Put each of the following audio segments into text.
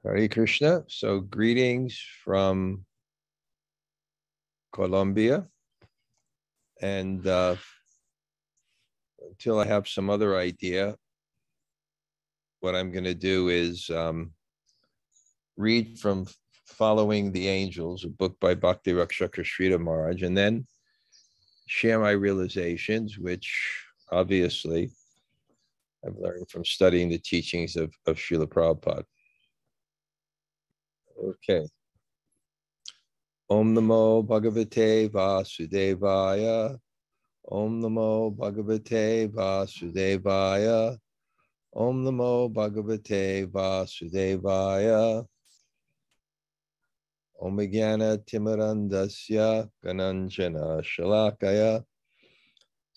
Hare Krishna. So greetings from Colombia. And until I have some other idea, what I'm going to do is read from Following the Angels, a book by Bhakti Rakṣaka Śrīdhara Mahārāja, and then share my realizations, which obviously I've learned from studying the teachings of Srila Prabhupada. Okay. Om Namo Bhagavate Vasudevaya. Om Namo Bhagavate Vasudevaya. Om Namo Bhagavate Vasudevaya. Om Jnana Timirandasya Gananjana Shalakaya.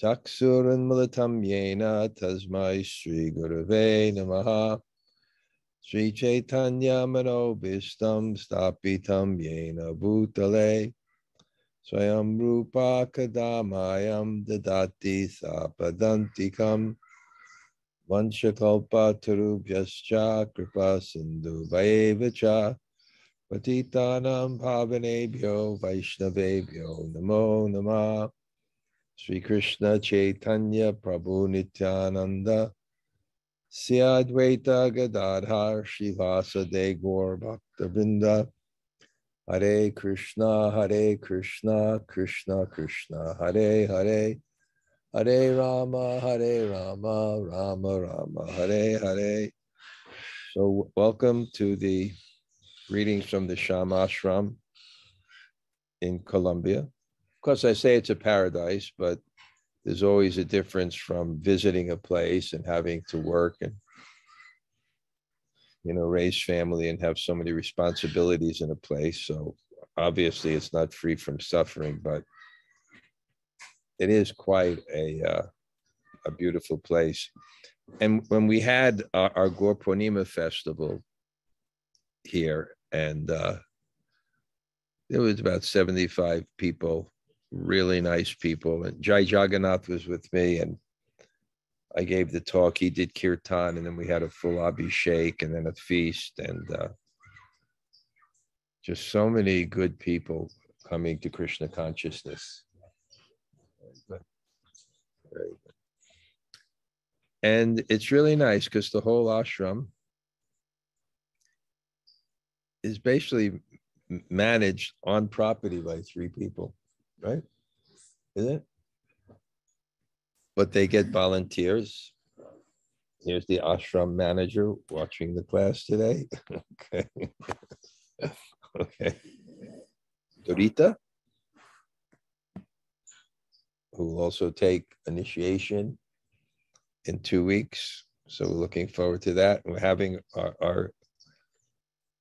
Chaksuranmilitam Yena Tasmai Sri Gurave Namaha. Sri Chaitanya Manobishtam Stapitam Yena Bhutale Swayam Rupa Kadamayam Dadati Sapadantikam Vanchakalpa Tarubhyascha Kripa Sindhu Vaevacha Patitanam Pavanebhyo Vaishnavebhyo Namo Namah. Sri Krishna Chaitanya Prabhu Nityananda Sri Advaita Gadadhar Shivasade Gaur Bhakta-vrinda. Hare Krishna, Krishna Krishna, Hare Hare, Hare Rama, Rama Rama, Hare Hare. So welcome to the readings from the Shama Ashram in Colombia. Of course, I say it's a paradise, but there's always a difference from visiting a place and having to work and, raise family and have so many responsibilities in a place. So obviously it's not free from suffering, but it is quite a beautiful place. And when we had our Gaur Purnima festival here, and there was about 75 people, really nice people. And Jai Jagannath was with me, and I gave the talk. He did kirtan, and then we had a full abhishek and then a feast, and just so many good people coming to Krishna consciousness. Very good. And it's really nice because the whole ashram is basically managed on property by 3 people. Right? Is it? But they get volunteers. Here's the ashram manager watching the class today. Okay. Okay. Dorita, who will also take initiation in 2 weeks. So we're looking forward to that. We're having our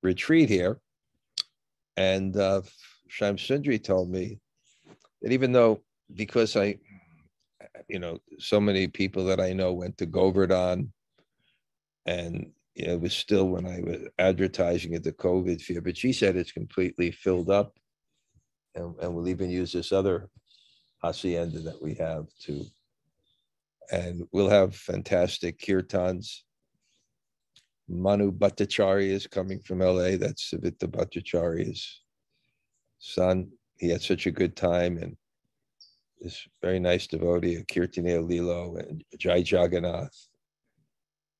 retreat here. And Sham Sundri told me that even though, because so many people that I know went to Govardhan, and it was still when I was advertising it, the COVID fear, but she said it's completely filled up, and we'll even use this other hacienda that we have too. And we'll have fantastic kirtans. Manu Bhattacharya is coming from LA. That's Savita Bhattacharya's son. He had such a good time, and this very nice devotee, Kirtanaya Lilo and Jai Jagannath,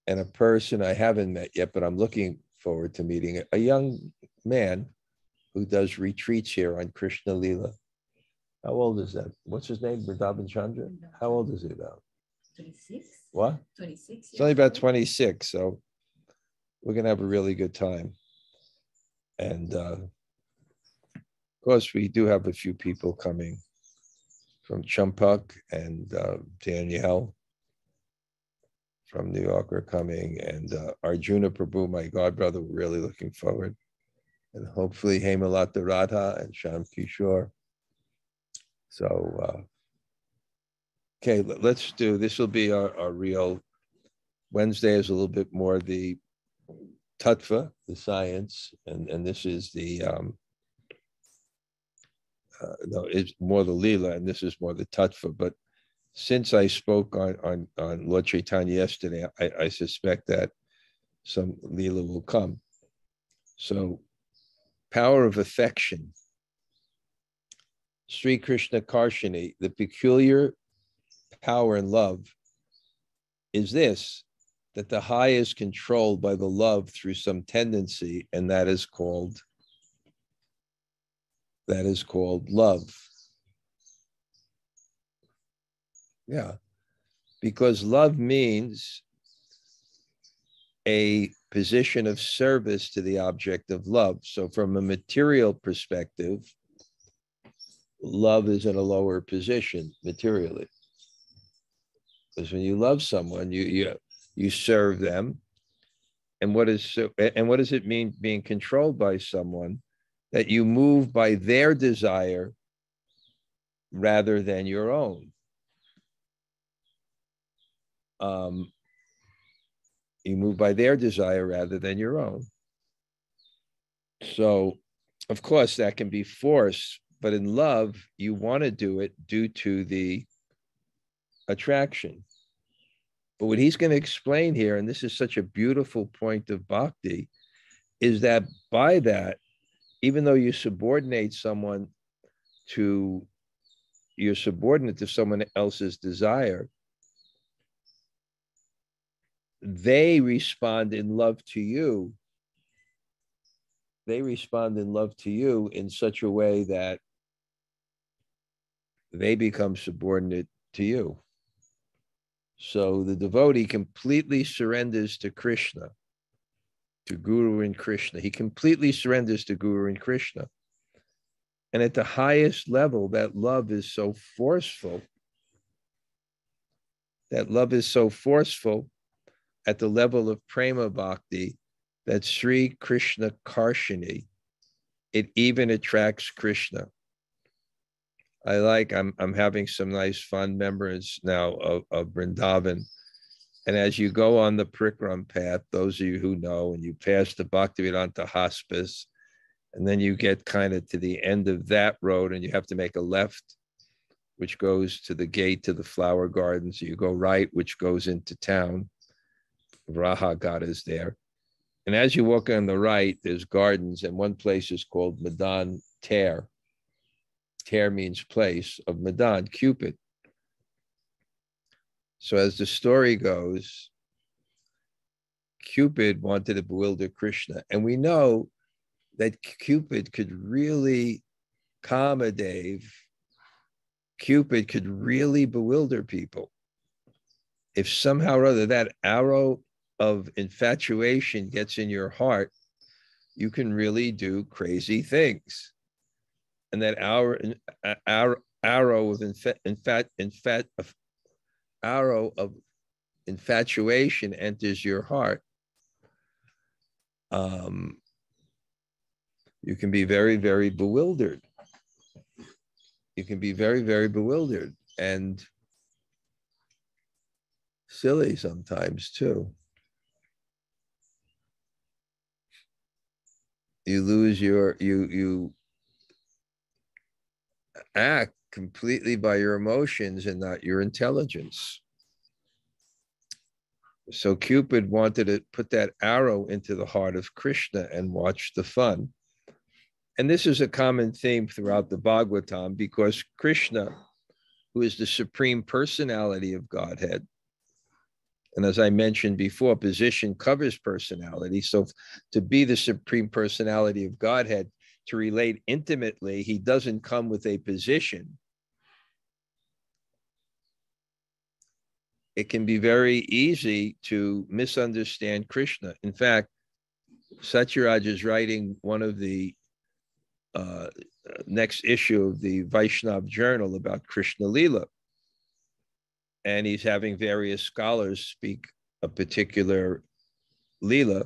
and a person I haven't met yet, but I'm looking forward to meeting, a young man who does retreats here on Krishna Lila. How old is that? What's his name? Vrindavan Chandra? How old is he about? 26. What? 26. It's only about 26, so we're going to have a really good time. And of course, we do have a few people coming from Champak, and Danielle from New York are coming, and Arjuna Prabhu, my godbrother, we're really looking forward. And hopefully Hemalata Radha and Sham Kishore. So, okay, let's do, this will be our real, Wednesday is a little bit more the tattva, the science, and this is the, no, it's more the lila, and this is more the tattva. But since I spoke on Lord Chaitanya yesterday, I suspect that some lila will come. So, power of affection. Sri Krishna Karshini, the peculiar power in love is this, that the high is controlled by the love through some tendency, and that is called love. Yeah, because love means a position of service to the object of love. So from a material perspective, love is in a lower position materially. Because when you love someone, you serve them. And what does it mean being controlled by someone? That you move by their desire rather than your own. You move by their desire rather than your own. So, of course, that can be force, but in love, you want to do it due to the attraction. But what he's going to explain here, and this is such a beautiful point of bhakti, is that by that, even though you subordinate someone to, you're subordinate to someone else's desire, they respond in love to you. They respond in love to you in such a way that they become subordinate to you. So the devotee completely surrenders to Krishna, to Guru and Krishna. He completely surrenders to Guru and Krishna. And at the highest level, that love is so forceful. That love is so forceful at the level of prema bhakti that Sri Krishna Karshini, it even attracts Krishna. I'm having some nice fond memories now of Vrindavan. And as you go on the Parikram path, those of you who know, and you pass the Bhaktivedanta hospice, and then you get kind of to the end of that road and you have to make a left, which goes to the gate to the flower gardens. You go right, which goes into town. Raha God is there. And as you walk on the right, there's gardens, and one place is called Madan Ter. Ter means place of Madan, Cupid. So as the story goes, Cupid wanted to bewilder Krishna. And we know that Cupid could really Kamadev, Cupid could really bewilder people. If somehow or other that arrow of infatuation gets in your heart, you can really do crazy things. And that arrow of infatuation enters your heart. You can be very, very bewildered. You can be very, very bewildered and silly sometimes too. You lose you act completely by your emotions and not your intelligence. So Cupid wanted to put that arrow into the heart of Krishna and watch the fun. And this is a common theme throughout the Bhagavatam, because Krishna, who is the supreme personality of Godhead, and as I mentioned before, position covers personality. So to be the supreme personality of Godhead, to relate intimately, he doesn't come with a position. It can be very easy to misunderstand Krishna. In fact, Satyaraj is writing one of the next issue of the Vaishnav Journal about Krishna Lila. And he's having various scholars speak a particular Lila.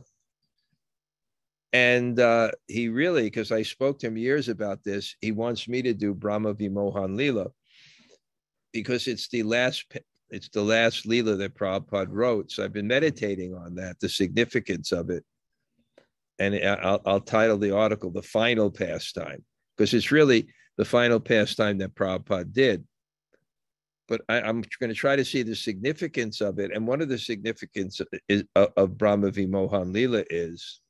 And he really, because I spoke to him years about this, he wants me to do Brahma Vimohan Lila, because it's the last Lila that Prabhupada wrote. So I've been meditating on that, the significance of it. And I'll title the article, The Final Pastime, because it's really the final pastime that Prabhupada did. But I'm going to try to see the significance of it. And one of the significance of Brahma Vimohan Lila is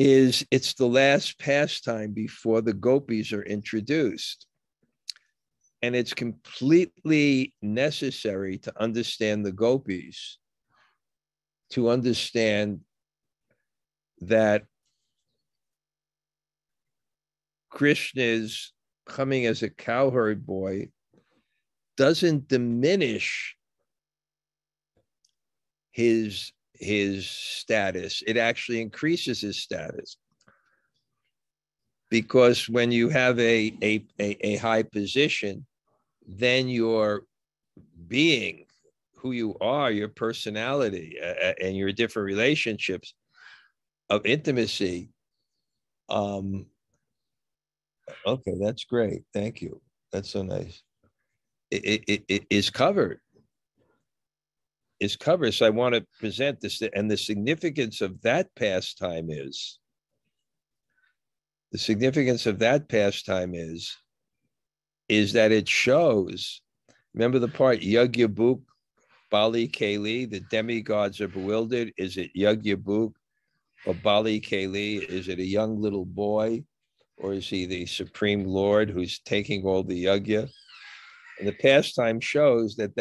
is it's the last pastime before the gopis are introduced. And it's completely necessary to understand the gopis, to understand that Krishna's coming as a cowherd boy doesn't diminish his status. It actually increases his status. Because when you have a high position, then your being, who you are, your personality, and your different relationships of intimacy. Okay, that's great. Thank you. That's so nice. It is covered. Is covered. So I want to present this, and the significance of that pastime is, that it shows, remember the part, Yagyabuk, Bali Kali, the demigods are bewildered. Is it Yagyabuk or Bali Kali? Is it a young little boy, or is he the supreme Lord who's taking all the yagya? And the pastime shows that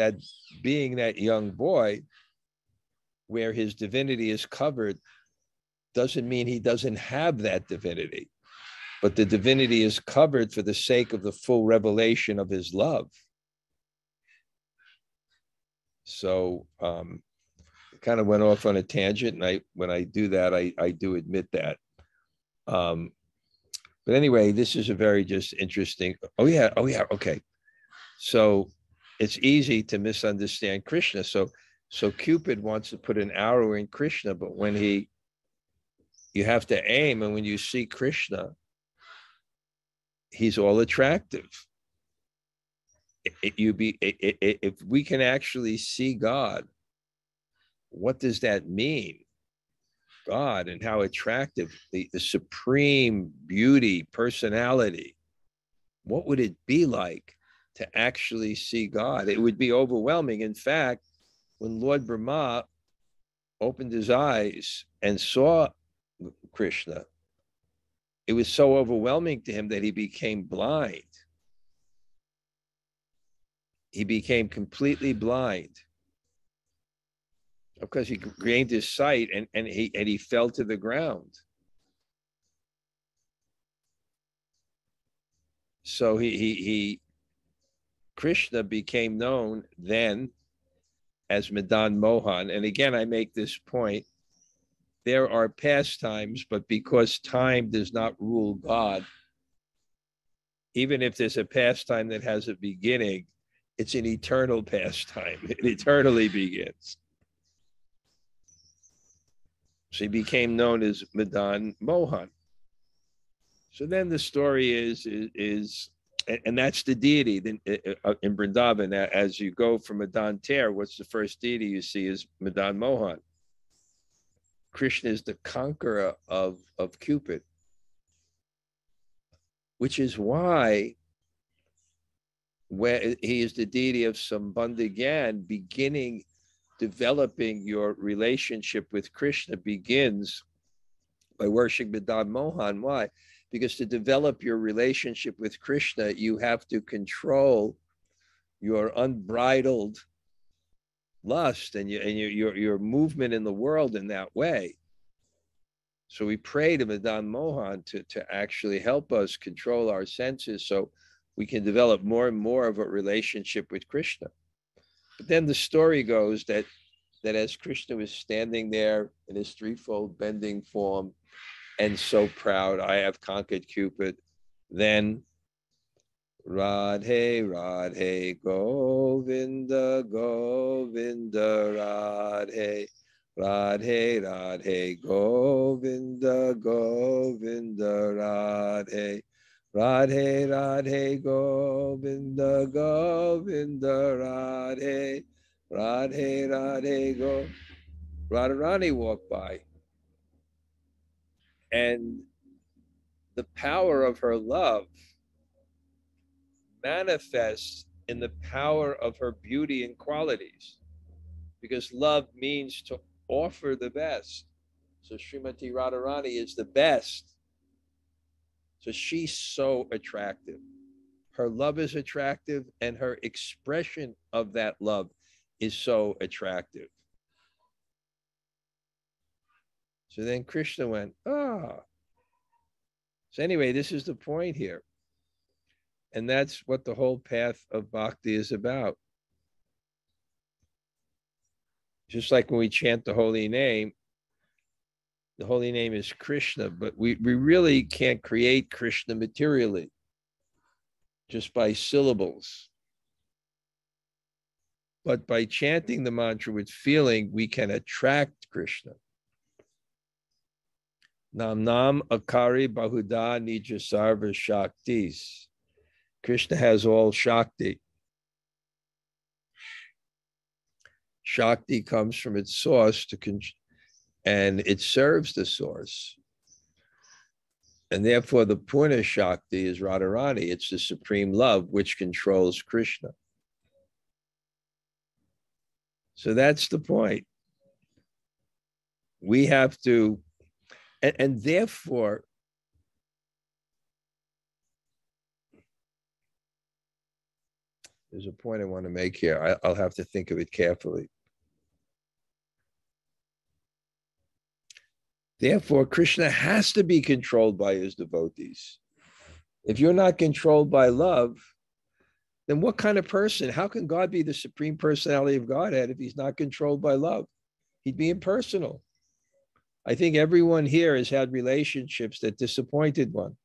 being that young boy, where his divinity is covered, doesn't mean he doesn't have that divinity. But the divinity is covered for the sake of the full revelation of his love. So kind of went off on a tangent, and when I do that, I do admit that. But anyway, this is a very just interesting. Oh yeah, okay. So it's easy to misunderstand Krishna. So Cupid wants to put an arrow in Krishna, but when you have to aim, and when you see Krishna, he's all attractive. If we can actually see God, what does that mean? God and how attractive, the supreme beauty, personality. What would it be like to actually see God? It would be overwhelming. In fact, when Lord Brahma opened his eyes and saw Krishna, it was so overwhelming to him that he became blind. He became completely blind. Of course, he gained his sight, and he fell to the ground. So Krishna became known then as Madan Mohan. And again, I make this point. There are pastimes, but because time does not rule God, even if there's a pastime that has a beginning, it's an eternal pastime. It eternally begins. So he became known as Madan Mohan. So then the story is, and that's the deity in Vrindavan. As you go from Madan Ter, what's the first deity you see is Madan Mohan. Krishna is the conqueror of Cupid, which is why where he is the deity of Sambandha Gyan, developing your relationship with Krishna begins by worshiping Madan Mohan. Why? Because to develop your relationship with Krishna, you have to control your unbridled lust and your movement in the world in that way. So we pray to Madan Mohan to actually help us control our senses so we can develop more and more of a relationship with Krishna. But then the story goes that as Krishna was standing there in his threefold bending form and so proud, I have conquered Cupid, then Radhe, Radhe, Govinda, Govinda, Radhe, Radhe, Radhe, Govinda, Govinda, Radhe, Radhe, Radhe, Govinda, Govinda, Radhe, Radhe, Radhe, Go. Radharani walked by, and the power of her love manifests in the power of her beauty and qualities, because love means to offer the best. So Srimati Radharani is the best. So she's so attractive. Her love is attractive, and her expression of that love is so attractive. So then Krishna went, ah. So anyway, this is the point here. And that's what the whole path of bhakti is about. Just like when we chant the holy name is Krishna, but we really can't create Krishna materially, just by syllables. But by chanting the mantra with feeling, we can attract Krishna. Nam Nam Akari Bahuda Nija Sarva Shaktis. Krishna has all Shakti. Shakti comes from its source and it serves the source. And therefore, the Purna Shakti is Radharani. It's the supreme love which controls Krishna. So that's the point. We have to, and therefore, there's a point I want to make here. I'll have to think of it carefully. Therefore, Krishna has to be controlled by his devotees. If you're not controlled by love, then what kind of person? How can God be the supreme personality of Godhead if he's not controlled by love? He'd be impersonal. I think everyone here has had relationships that disappointed one,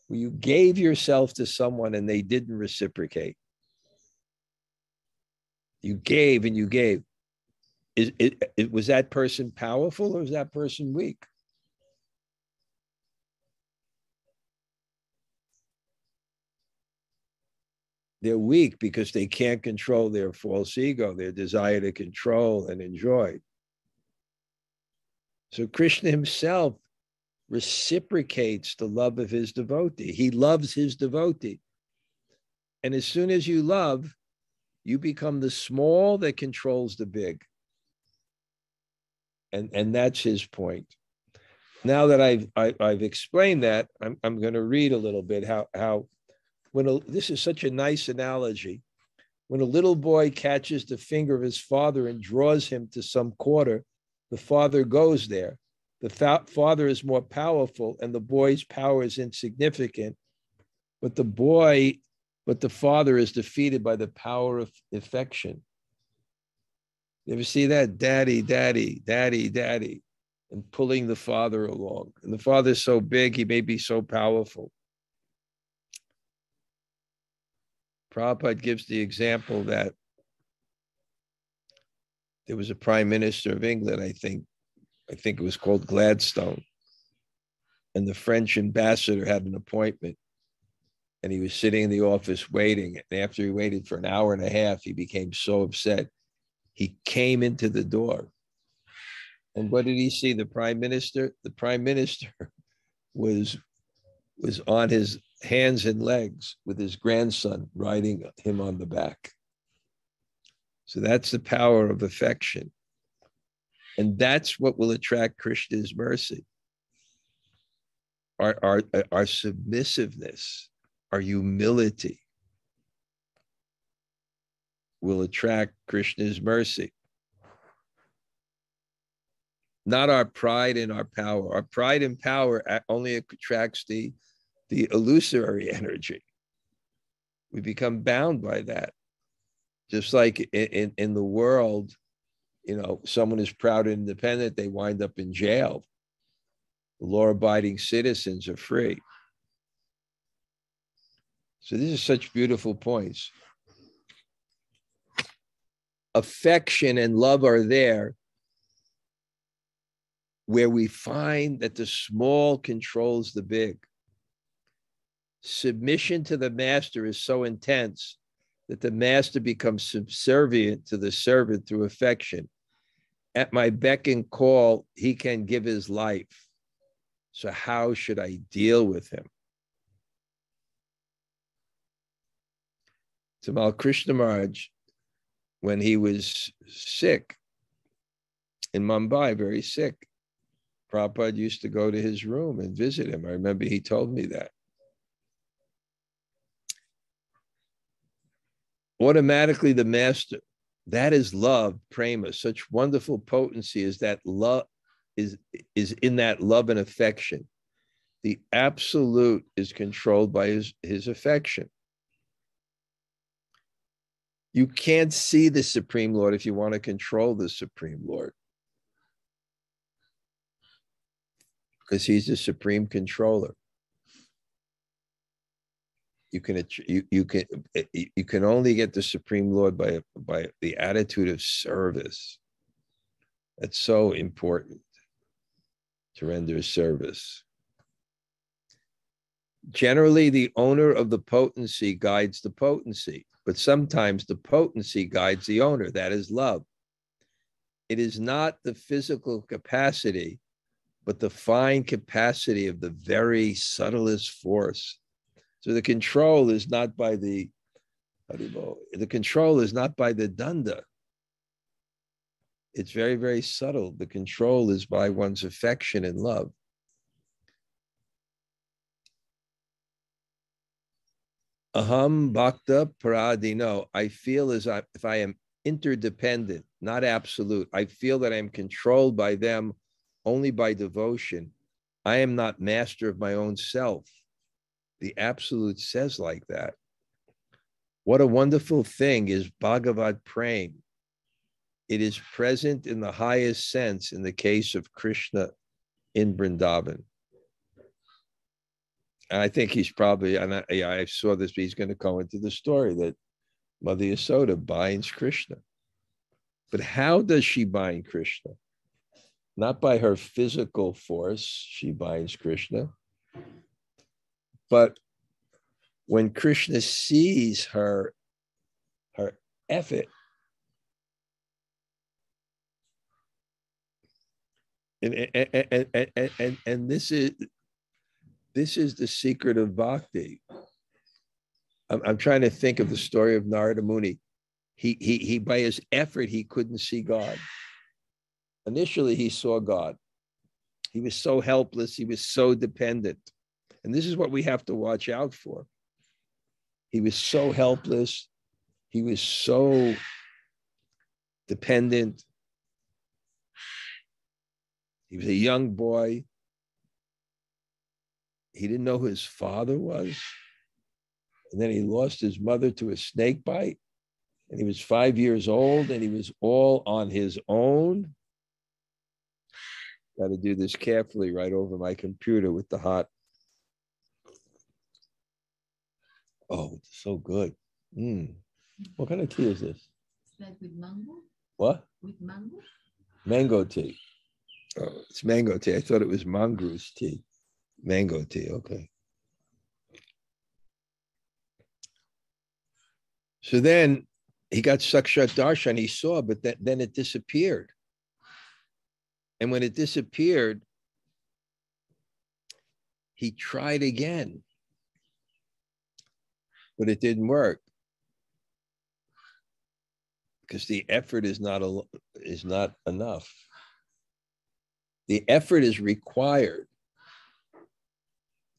where you gave yourself to someone and they didn't reciprocate. You gave and you gave. Was that person powerful or was that person weak? They're weak because they can't control their false ego, their desire to control and enjoy. So Krishna himself reciprocates the love of his devotee. He loves his devotee. And as soon as you love, you become the small that controls the big. And that's his point. Now that I've explained that, I'm going to read a little bit how this is such a nice analogy. When a little boy catches the finger of his father and draws him to some quarter, the father goes there. The father is more powerful and the boy's power is insignificant, but the father is defeated by the power of affection. You ever see that? Daddy, daddy, daddy, daddy, and pulling the father along. And the father's so big, he may be so powerful. Prabhupada gives the example that there was a prime minister of England, I think it was called Gladstone. And the French ambassador had an appointment. And he was sitting in the office waiting. And after he waited for an hour and a half, he became so upset. He came into the door. And what did he see? The prime minister? The prime minister was on his hands and legs with his grandson riding him on the back. So that's the power of affection. And that's what will attract Krishna's mercy. Our submissiveness, our humility will attract Krishna's mercy. Not our pride and our power. Our pride and power only attracts the illusory energy. We become bound by that. Just like in the world, someone is proud and independent, they wind up in jail. The law-abiding citizens are free. So these are such beautiful points. Affection and love are there where we find that the small controls the big. Submission to the master is so intense that the master becomes subservient to the servant through affection. At my beck and call, he can give his life. So how should I deal with him? Tamal Krishna Maharaj, when he was sick in Mumbai, very sick, Prabhupada used to go to his room and visit him. I remember he told me that. Automatically the master, that is love, prema. Such wonderful potency is that love is in that love and affection. The absolute is controlled by his affection. You can't see the Supreme Lord if you want to control the Supreme Lord, because he's the supreme controller. You can only get the Supreme Lord by the attitude of service. That's so important, to render service. Generally, the owner of the potency guides the potency, but sometimes the potency guides the owner. That is love. It is not the physical capacity, but the fine capacity of the very subtlest force. So the control is not by the control is not by the danda. It's very, very subtle. The control is by one's affection and love. Aham bhakta paradino. I feel as if I am interdependent, not absolute. I feel that I am controlled by them only by devotion. I am not master of my own self. The absolute says like that. What a wonderful thing is Bhagavad Prem. It is present in the highest sense in the case of Krishna in Vrindavan. And I think he's probably, and I saw this, but he's going to go into the story that Mother Yasoda binds Krishna. But how does she bind Krishna? Not by her physical force, she binds Krishna. But when Krishna sees her effort, and this is the secret of bhakti. I'm trying to think of the story of Narada Muni. He by his effort, he couldn't see God. Initially, he saw God. He was so helpless. He was so dependent. And this is what we have to watch out for. He was so helpless. He was so dependent. He was a young boy. He didn't know who his father was. And then he lost his mother to a snake bite. And he was 5 years old and he was all on his own. Got to do this carefully right over my computer with the hot. Oh, it's so good. What kind of tea is this? It's like with mango. What? With mango? Mango tea. Oh, it's mango tea. I thought it was mongoose tea. Mango tea, okay. So then he got Sakshat Darshan, he saw, but then it disappeared. And when it disappeared, he tried again, but it didn't work because the effort is not enough. The effort is required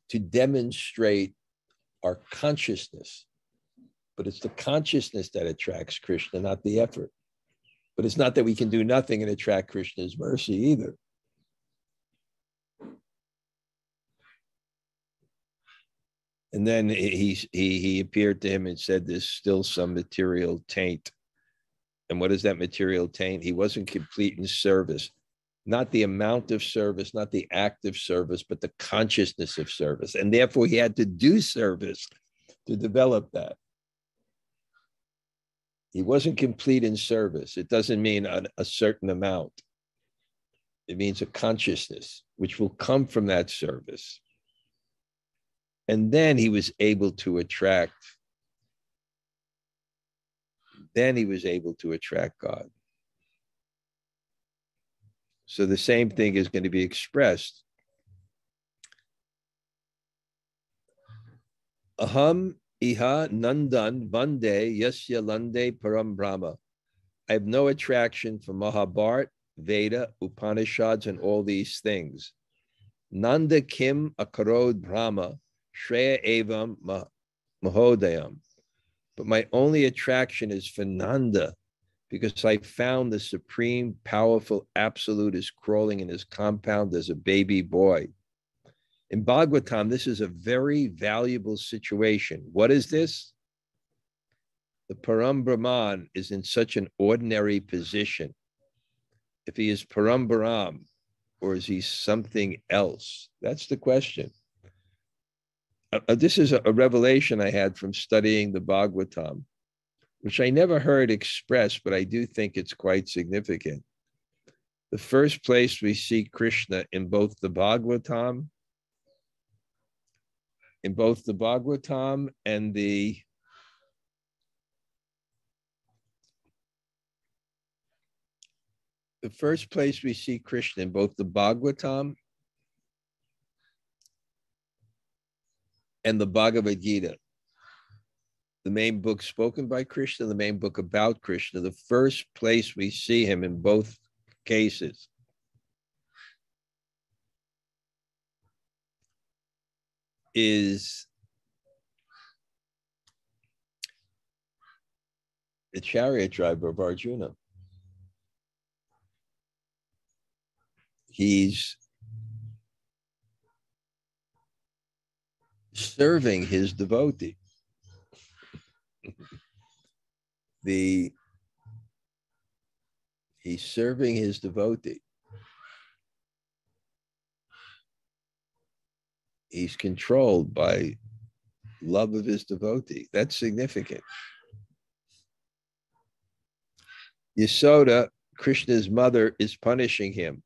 to demonstrate our consciousness, but it's the consciousness that attracts Krishna, not the effort. But it's not that we can do nothing and attract Krishna's mercy either. And then he appeared to him and said, there's still some material taint. And what is that material taint? He wasn't complete in service. Not the amount of service, not the act of service, but the consciousness of service. And therefore he had to do service to develop that. He wasn't complete in service. It doesn't mean a certain amount. It means a consciousness, which will come from that service. And then he was able to attract. Then he was able to attract God. So the same thing is going to be expressed. Aham iha nandan vande yasya lande param brahma. I have no attraction for Mahabharat, Veda, Upanishads, and all these things. Nanda Kim Akarod Brahma, Shreya Evam Mahodayam. But my only attraction is for Nanda, because I found the supreme, powerful absolute is crawling in his compound as a baby boy. In Bhagavatam, this is a very valuable situation. What is this? The Param Brahman is in such an ordinary position. If he is Param Brahm, or is he something else? That's the question. This is a revelation I had from studying the Bhagavatam, which I never heard expressed, but I do think it's quite significant. The first place we see Krishna in both the Bhagavatam and the first place we see Krishna in both the Bhagavatam and the Bhagavad Gita, the main book spoken by Krishna, the main book about Krishna, the first place we see him in both cases is the chariot driver of Arjuna. He's serving his devotee. He's serving his devotee. He's controlled by love of his devotee. That's significant. Yasoda, Krishna's mother, is punishing him.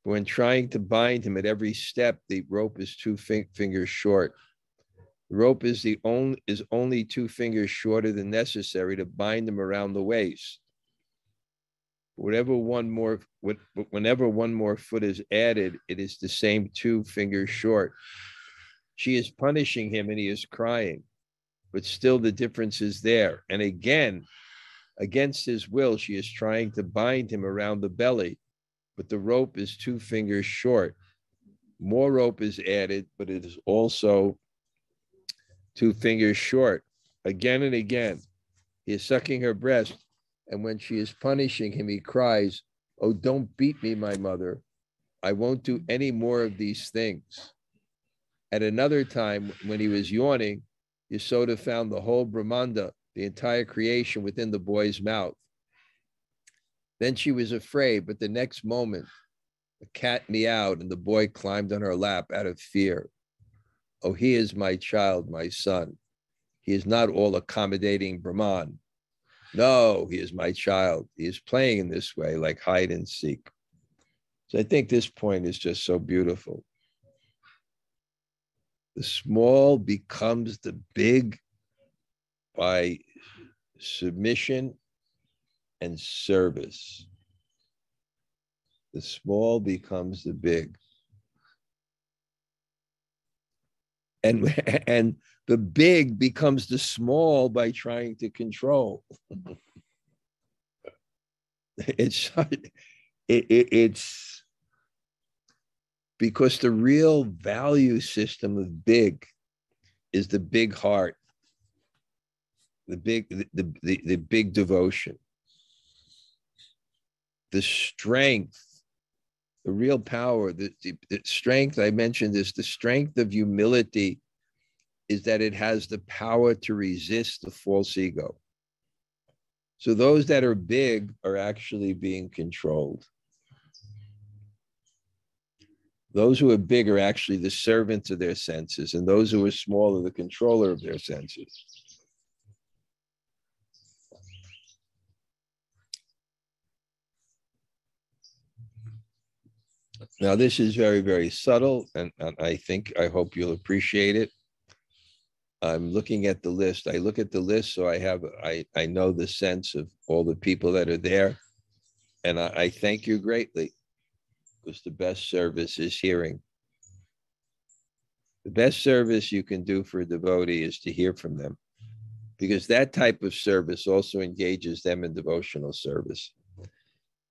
When trying to bind him at every step, the rope is 2 fingers short. The rope is only 2 fingers shorter than necessary to bind him around the waist. Whenever one more foot is added, it is the same 2 fingers short. She is punishing him and he is crying, but still the difference is there. And again, against his will, she is trying to bind him around the belly, but the rope is 2 fingers short. More rope is added, but it is also 2 fingers short. Again and again, he is sucking her breast, and when she is punishing him, he cries, "Oh, don't beat me, my mother. I won't do any more of these things." At another time, when he was yawning, Yasoda found the whole Brahmanda, the entire creation, within the boy's mouth. Then she was afraid, but the next moment, a cat meowed and the boy climbed on her lap out of fear. Oh, he is my child, my son. He is not all accommodating Brahman. No, he is my child. He is playing in this way, like hide and seek. So I think this point is just so beautiful. The small becomes the big by submission and service. The small becomes the big. And the big becomes the small by trying to control. It's because the real value system of big is the big heart, the big devotion, the strength, the real power, the strength. I mentioned this, the strength of humility is that it has the power to resist the false ego. So those that are big are actually being controlled. Those who are big are actually the servants of their senses, and those who are small are the controller of their senses. Now, this is very, very subtle, and I hope you'll appreciate it. I'm looking at the list. I look at the list, so I know the sense of all the people that are there, and I thank you greatly, because the best service is hearing. The best service you can do for a devotee is to hear from them, because that type of service also engages them in devotional service.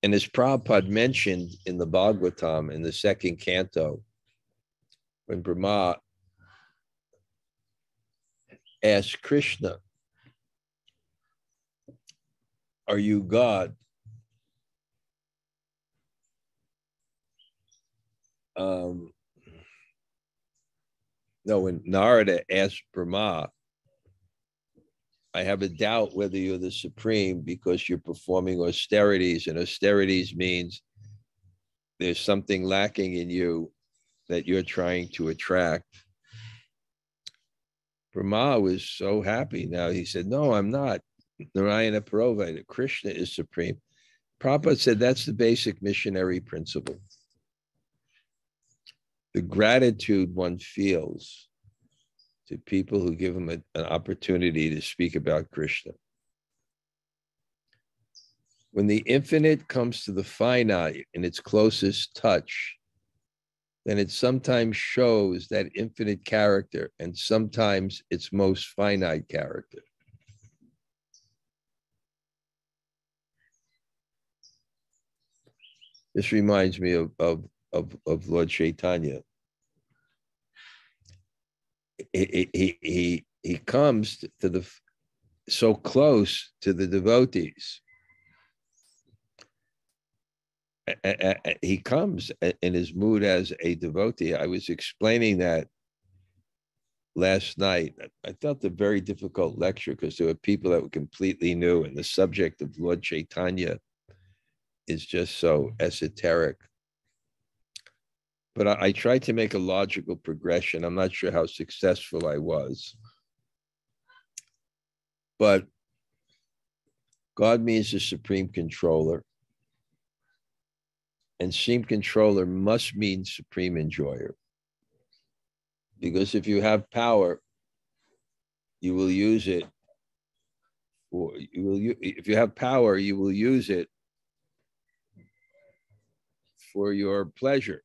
And as Prabhupada mentioned in the Bhagavatam, in the second canto, when Brahma asked Krishna, "Are you God?" No, when Narada asked Brahma, "I have a doubt whether you're the supreme because you're performing austerities, and austerities means there's something lacking in you that you're trying to attract." Brahma was so happy. Now he said, "No, I'm not. Narayana Parovita, Krishna is supreme." Prabhupada said that's the basic missionary principle. The gratitude one feels to people who give him an opportunity to speak about Krishna. When the infinite comes to the finite in its closest touch, then it sometimes shows that infinite character and sometimes its most finite character. This reminds me of Lord Chaitanya. He comes to the so close to the devotees. He comes in his mood as a devotee. I was explaining that last night. I felt a very difficult lecture because there were people that were completely new, and the subject of Lord Chaitanya is just so esoteric. But I tried to make a logical progression. I'm not sure how successful I was. But God means the supreme controller. And supreme controller must mean supreme enjoyer. Because if you have power, you will use it. Or if you have power, you will use it for your pleasure.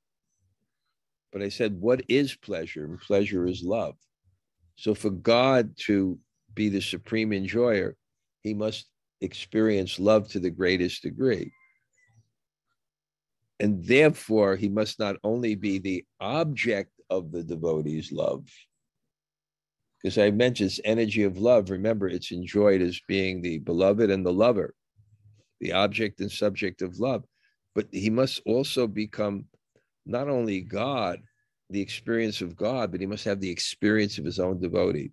But I said, what is pleasure? And pleasure is love. So for God to be the supreme enjoyer, he must experience love to the greatest degree. And therefore, he must not only be the object of the devotee's love, because I mentioned this energy of love. Remember, it's enjoyed as being the beloved and the lover, the object and subject of love. But he must also become not only God, the experience of God, but he must have the experience of his own devotee.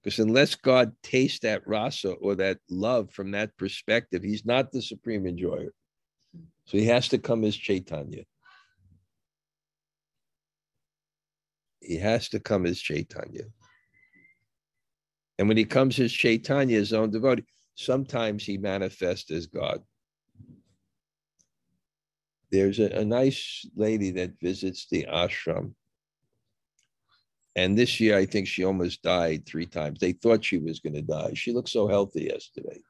Because unless God tastes that rasa or that love from that perspective, he's not the supreme enjoyer. So he has to come as Chaitanya. He has to come as Chaitanya. And when he comes as Chaitanya, his own devotee, sometimes he manifests as God. There's a nice lady that visits the ashram. And this year, I think she almost died 3 times. They thought she was going to die. She looked so healthy yesterday.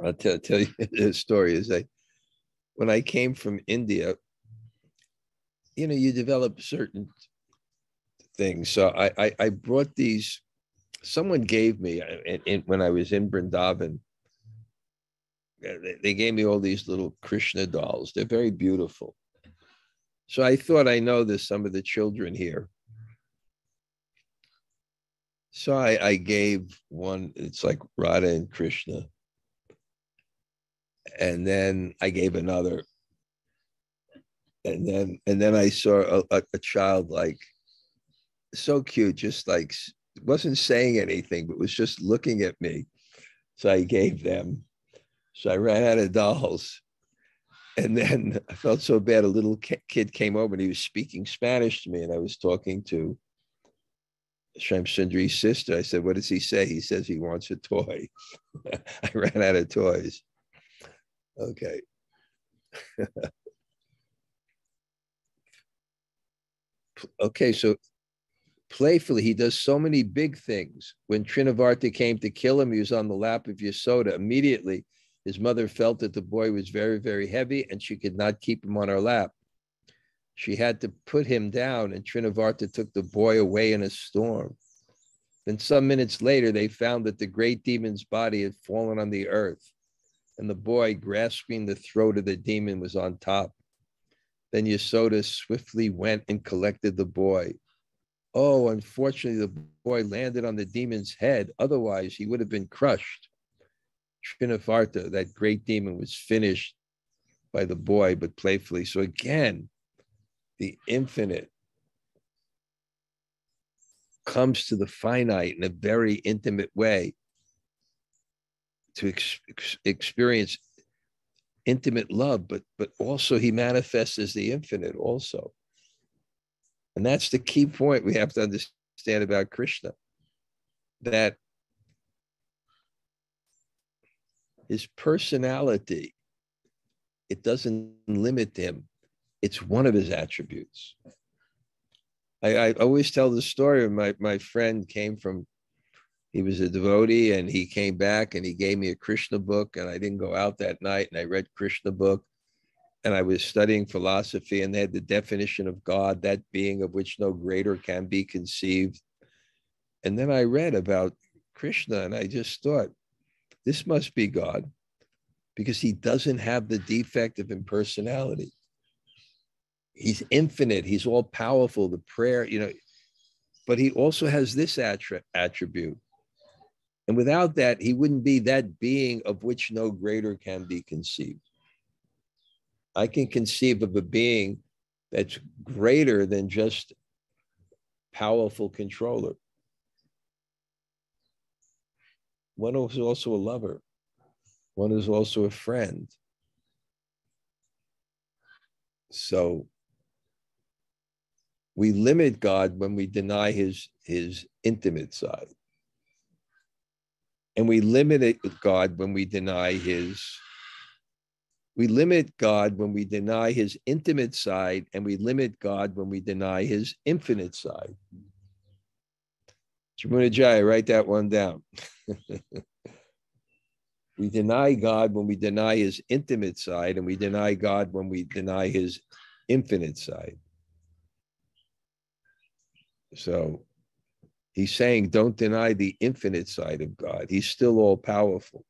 I'll tell you the story is that when I came from India, you develop certain things. So I brought these, someone gave me, when I was in Vrindavan, they gave me all these little Krishna dolls. They're very beautiful. So I thought, I know there's some of the children here. So I gave one, it's like Radha and Krishna. And then I gave another. And then I saw a child, like, so cute, just like, wasn't saying anything, but was just looking at me. So I gave them. So I ran out of dolls. And then I felt so bad. A little kid came over and he was speaking Spanish to me. And I was talking to Shyam Sundari's sister. I said, what does he say? He says he wants a toy. I ran out of toys. Okay. Okay, so playfully, he does so many big things. When Trinavarta came to kill him, he was on the lap of Yasoda. Immediately, his mother felt that the boy was very, very heavy and she could not keep him on her lap. She had to put him down, and Trinavarta took the boy away in a storm. Then some minutes later, they found that the great demon's body had fallen on the earth, and the boy grasping the throat of the demon was on top. Then Yasoda swiftly went and collected the boy. Oh, unfortunately, the boy landed on the demon's head. Otherwise, he would have been crushed. Trinavarta, that great demon, was finished by the boy, but playfully. So again, the infinite comes to the finite in a very intimate way to experience intimate love, but also he manifests as the infinite also. And that's the key point we have to understand about Krishna, that his personality, it doesn't limit him. It's one of his attributes. I always tell the story of my friend came from, he was a devotee, and he came back and he gave me a Krishna book, and I didn't go out that night, and I read Krishna book, and I was studying philosophy, and they had the definition of God, that being of which no greater can be conceived. And then I read about Krishna, and I just thought, this must be God, because he doesn't have the defect of impersonality. He's infinite. He's all powerful. The prayer, but he also has this attribute. And without that, he wouldn't be that being of which no greater can be conceived. I can conceive of a being that's greater than just powerful controller. One who's also a lover. One who's also a friend. So we limit God when we deny his intimate side. And we limit God when we deny we limit God when we deny his intimate side, and we limit God when we deny his infinite side. Jamuna Jaya, write that one down. We deny God when we deny his intimate side, and we deny God when we deny his infinite side. So he's saying, don't deny the infinite side of God. He's still all powerful.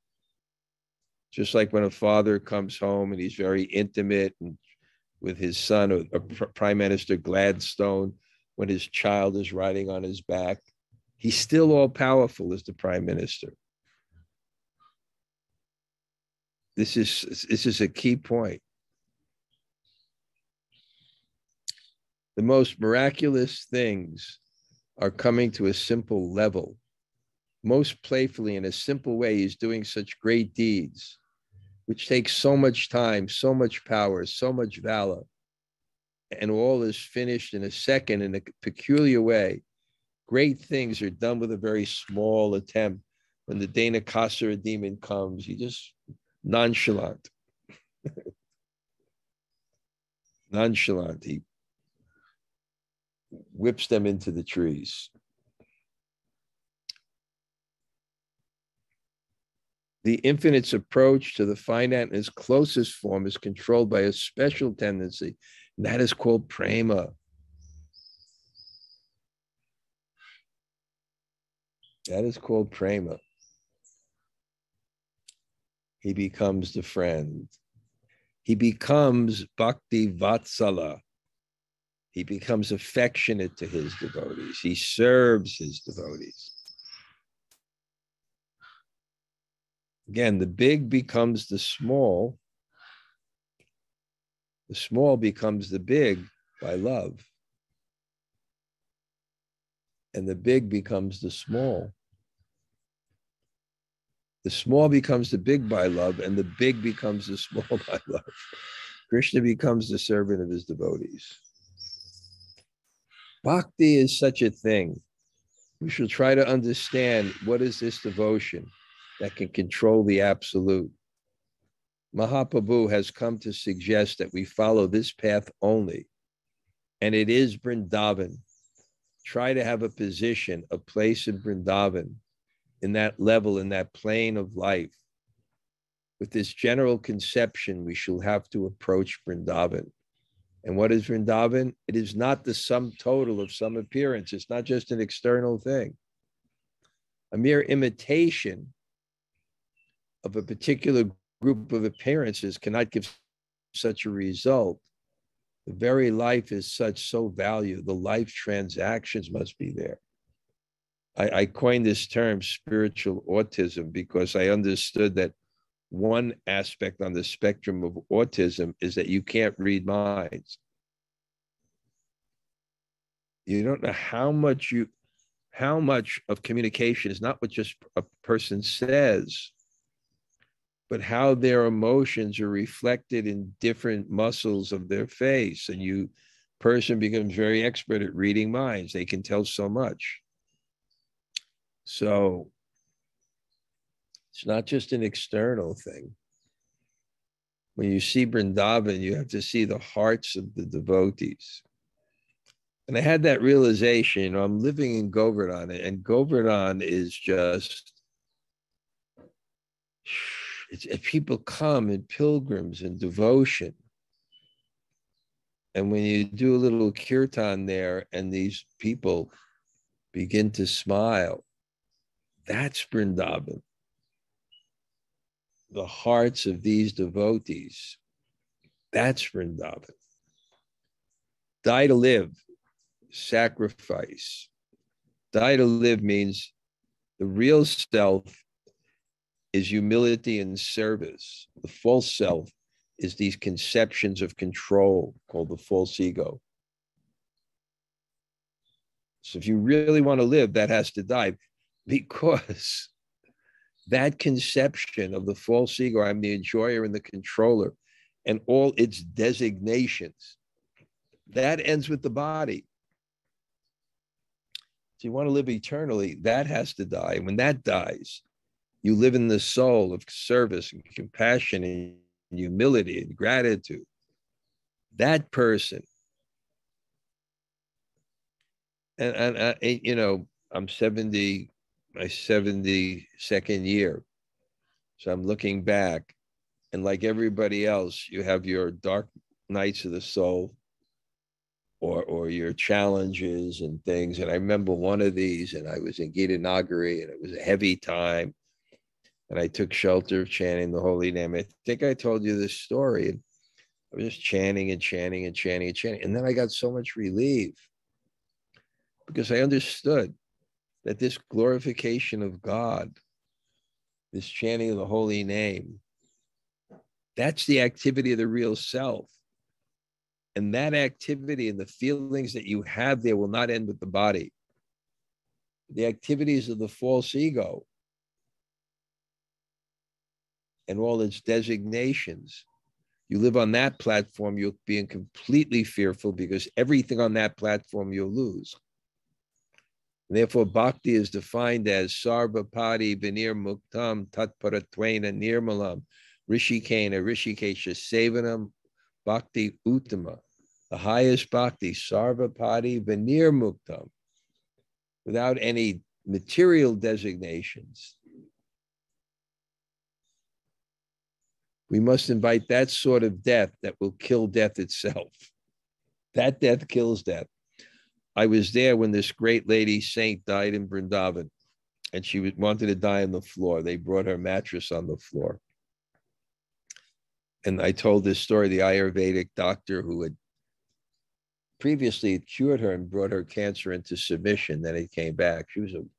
Just like when a father comes home and he's very intimate and with his son, or Prime Minister Gladstone, when his child is riding on his back, he's still all powerful as the prime minister. This is a key point. The most miraculous things are coming to a simple level. Most playfully, in a simple way, he's doing such great deeds, which takes so much time, so much power, so much valor, and all is finished in a second in a peculiar way. Great things are done with a very small attempt. When the Dana-Kasura demon comes, he just nonchalant. Nonchalant. He whips them into the trees. The infinite's approach to the finite in its closest form is controlled by a special tendency, and that is called prema. That is called prema. He becomes the friend. He becomes bhakti vatsala. He becomes affectionate to his devotees. He serves his devotees. Again, the big becomes the small. The small becomes the big by love. And the big becomes the small. The small becomes the big by love, and the big becomes the small by love. Krishna becomes the servant of his devotees. Bhakti is such a thing. We shall try to understand what is this devotion that can control the absolute. Mahaprabhu has come to suggest that we follow this path only, and it is Vrindavan. Try to have a position, a place in Vrindavan, in that level, in that plane of life. With this general conception, we shall have to approach Vrindavan. And what is Vrindavan? It is not the sum total of some appearance. It's not just an external thing. a mere imitation of a particular group of appearances cannot give such a result. The very life is so valued. The life transactions must be there. I coined this term spiritual autism because I understood that one aspect on the spectrum of autism is that you can't read minds. You don't know how much of communication is not what just a person says, but how their emotions are reflected in different muscles of their face. And person becomes very expert at reading minds. They can tell so much. So it's not just an external thing. When you see Vrindavan, you have to see the hearts of the devotees. And I had that realization, I'm living in Govardhan, and Govardhan is just, people come in pilgrims and devotion. And when you do a little kirtan there and these people begin to smile, that's Vrindavan. The hearts of these devotees, that's Vrindavan. Die to live, sacrifice. Die to live means the real self is humility and service. The false self is these conceptions of control called the false ego. So if you really want to live, that has to die, because that conception of the false ego, I'm the enjoyer and the controller, and all its designations, that ends with the body. So you want to live eternally, that has to die. When that dies, you live in the soul of service and compassion and humility and gratitude. That person, and you know, I'm 70, my 72nd year. So I'm looking back, and like everybody else, you have your dark nights of the soul, or your challenges and things. And I remember one of these, and I was in Gita Nagari, and it was a heavy time. And I took shelter of chanting the holy name. I think I told you this story. And I was just chanting and chanting and chanting and chanting. And then I got so much relief because I understood that this glorification of God, this chanting of the holy name, that's the activity of the real self. And that activity and the feelings that you have there will not end with the body. The activities of the false ego and all its designations, you live on that platform, you'll be completely fearful because everything on that platform you'll lose. And therefore, bhakti is defined as sarvapadi vinir muktam tatparatvaina nirmalam rishikena rishikesha sevanam bhakti uttama. The highest bhakti, sarvapadi vinir muktam, without any material designations. We must invite that sort of death that will kill death itself. That death kills death. I was there when this great lady saint died in Vrindavan, and she wanted to die on the floor. They brought her mattress on the floor. And I told this story, the Ayurvedic doctor who had previously cured her and brought her cancer into submission, then it came back. She was an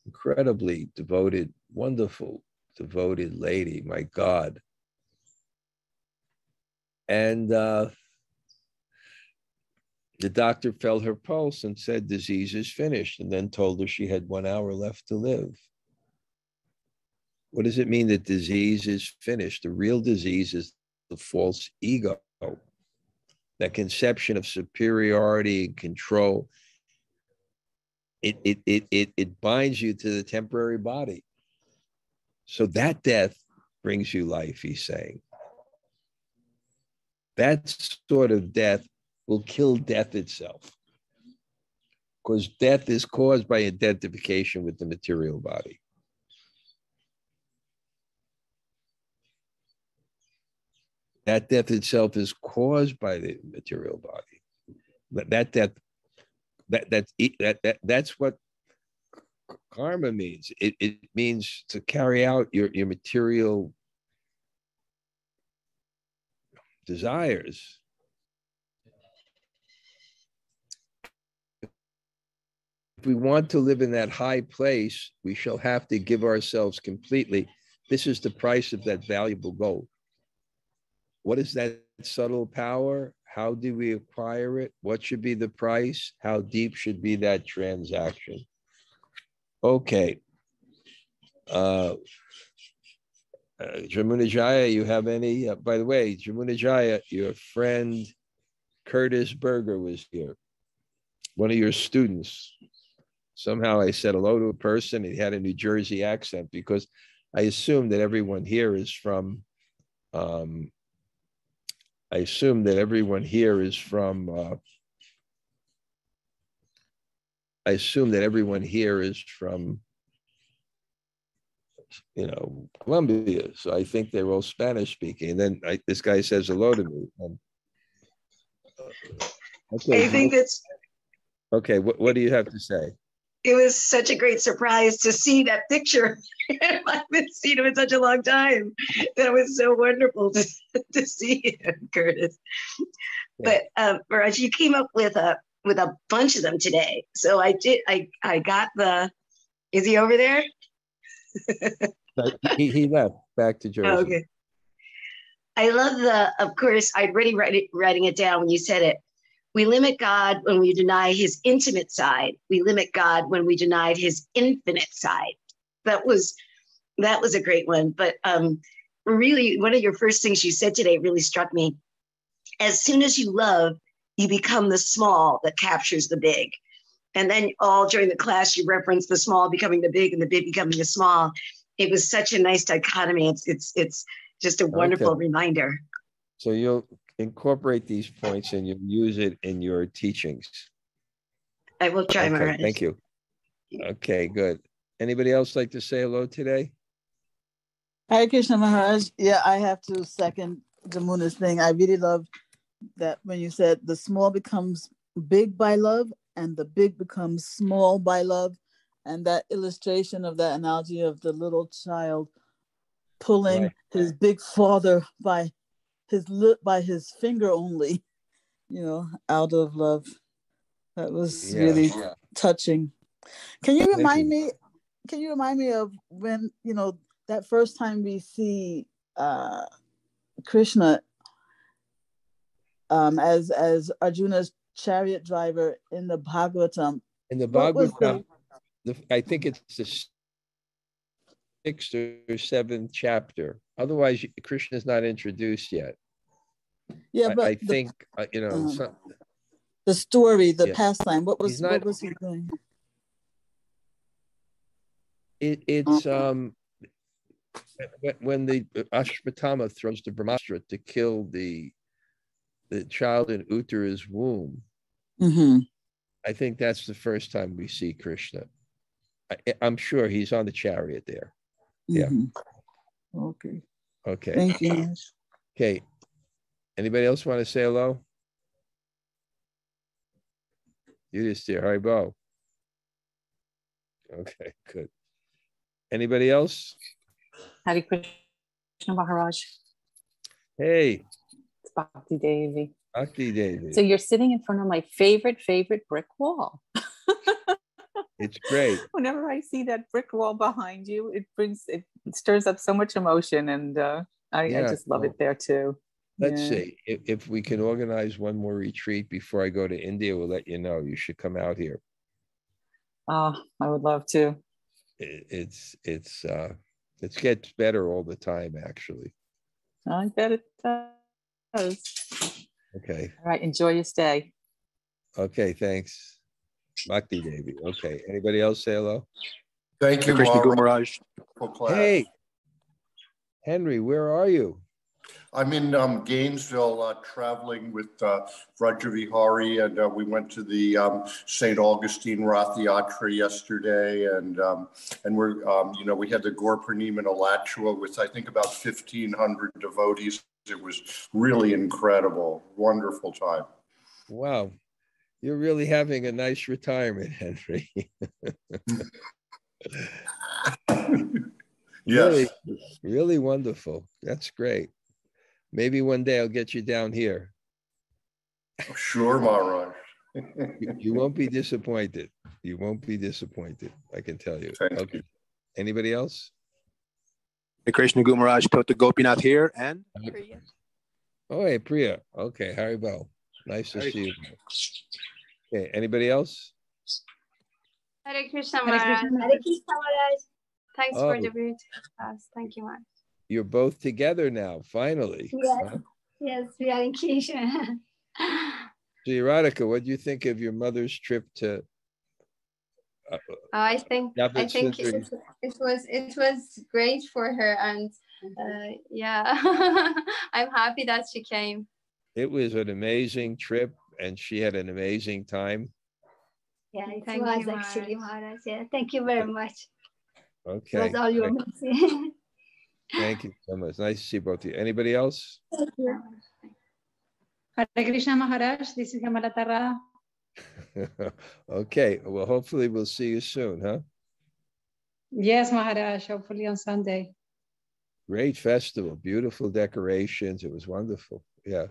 incredibly devoted, wonderful, devoted lady, my God. And the doctor felt her pulse and said, disease is finished, and then told her she had 1 hour left to live. What does it mean that disease is finished? The real disease is the false ego, that conception of superiority and control. It binds you to the temporary body. So that death brings you life, he's saying. That sort of death will kill death itself, because death is caused by identification with the material body. That death itself is caused by the material body. That death, that's what Karma means it means to carry out your material desires. If we want to live in that high place, we shall have to give ourselves completely. This is the price of that valuable gold. What is that subtle power? How do we acquire it? What should be the price? How deep should be that transaction? Okay. Jamunajaya, you have any? By the way, Jamunajaya, your friend Curtis Berger was here, one of your students. Somehow I said hello to a person. He had a New Jersey accent because I assume that everyone here is from. I assume that everyone here is from. I assume that everyone here is from, Colombia. So I think they're all Spanish speaking. And then this guy says hello to me. I think that's. Okay, what do you have to say? It was such a great surprise to see that picture. I haven't seen him in such a long time. That was so wonderful to see him, Curtis. Yeah. But Mahārāja, you came up with a bunch of them today. So I got the. Is he over there? he left back to Jersey. Oh, okay. I love of course, I'd already writing it down when you said it. We limit God when we deny his intimate side. We limit God when we denied his infinite side. That was a great one. But really, one of your first things you said today really struck me. As soon as you love, you become the small that captures the big. And then all during the class, you referenced the small becoming the big and the big becoming the small. It was such a nice dichotomy. It's just a wonderful reminder. So you'll incorporate these points and you'll use it in your teachings. I will try, okay, Mahārāja. Thank you. Okay, good. Anybody else like to say hello today? Hare Krishna, Mahārāja. Yeah, I have to second Jamuna's thing. I really love that when you said the small becomes big by love and the big becomes small by love. And that illustration of that analogy of the little child pulling his big father by his finger only, out of love. That was really touching. Can you remind me of when, that first time we see Krishna as Arjuna's chariot driver in the Bhagavatam? In the Bhagavatam, I think it's the 6th or 7th chapter. Otherwise, Krishna is not introduced yet. Yeah, but I think the story, the pastime. What was he doing? It's when the Ashvatthama throws the Brahmastra to kill the child in Uttara's womb. Mm-hmm. I think that's the first time we see Krishna. I'm sure he's on the chariot there. Mm-hmm. Yeah. Okay. Thank you. Okay. Anybody else want to say hello? You just here. Haribo. Okay, good. Anybody else? Hare Krishna, Mahārāja. Hey. It's Bhakti Devi. Bhakti Devi. So you're sitting in front of my favorite brick wall. It's great. Whenever I see that brick wall behind you, it stirs up so much emotion, and I just love it there too. Let's see if we can organize one more retreat before I go to India. We'll let you know. You should come out here. Oh, I would love to. It gets better all the time, actually. I bet it does. Okay. All right. Enjoy your stay. Okay. Thanks. Bhakti Devi. Okay. Anybody else say hello? Thank you, Krishna Gumaraj. Hey, Henry, where are you? I'm in Gainesville traveling with Vrajavihari, and we went to the St. Augustine Rath Yatra yesterday, and we're we had the Gaur Purnima in Alachua with I think about 1,500 devotees. It was really incredible, wonderful time. Wow, you're really having a nice retirement, Henry. Really, Yes, really wonderful. That's great. Maybe one day I'll get you down here. sure, Mahārāja. You won't be disappointed. You won't be disappointed. I can tell you. Thank Okay. Anybody else? Hey, Krishna Gumaraj, Tota Gopinath here, and Oh, hey, Priya. Okay, Haribo. Nice to Hare see you. Okay, anybody else? Hare Krishna, Hare Maharaj. Krishna. Hare Krishna Maharaj. Thanks Oh. for the beautiful class. Thank you, Maharaj. You're both together now, finally. Yes. Huh? Yes, we are in Krishna. So, Radhika, what do you think of your mother's trip to? I think Sundari? it was great for her, and yeah, I'm happy that she came. It was an amazing trip, and she had an amazing time. Yeah, it Thank was you, actually Maharaj. Maharaj. Yeah, thank you very much. It Okay. was all your mercy. Thank you so much. Nice to see both of you. Anybody else? Thank you. Hare Krishna Maharaj, this is Hemalatara. Okay. Well, hopefully we'll see you soon, huh? Yes, Maharaj, hopefully on Sunday. Great festival, beautiful decorations. It was wonderful. Yeah,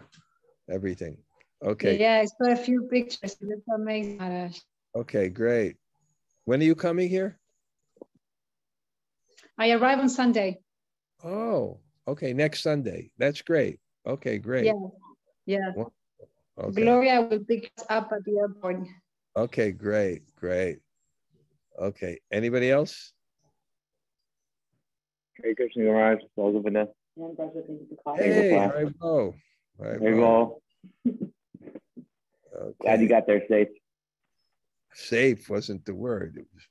everything. Okay. Yeah, it's got a few pictures. It's amazing, Maharaj. Okay, great. When are you coming here? I arrive on Sunday. Oh, okay, next Sunday. That's great. Okay, great. Yeah, yeah. Okay. Gloria will pick us up at the airport. Okay, great, great. Okay, anybody else? Hare Krishna Maharaj, also Vanessa. Hey, Haribo. Haribo. Glad you got there safe. Safe wasn't the word. It was,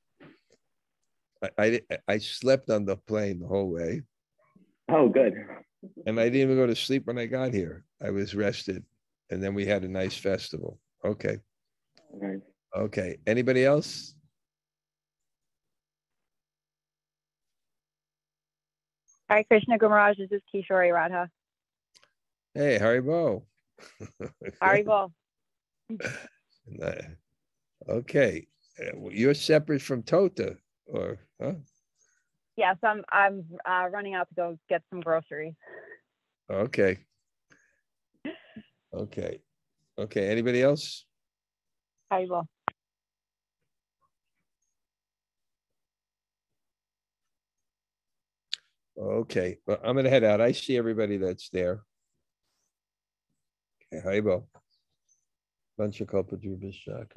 I slept on the plane the whole way. Oh, good. And I didn't even go to sleep when I got here. I was rested. And then we had a nice festival. Okay. Nice. Okay. Anybody else? Hare Krishna Gumaraj, this is Kishori Radha. Hey, Haribo. Haribo. Okay. You're separate from Tota, or huh? Yes, I'm running out to go get some groceries. Okay. Okay. Okay. Anybody else? Haribo. Okay. Well, I'm gonna head out. I see everybody that's there. Okay, Haribo. Bunch of Kalpadru Vishaka,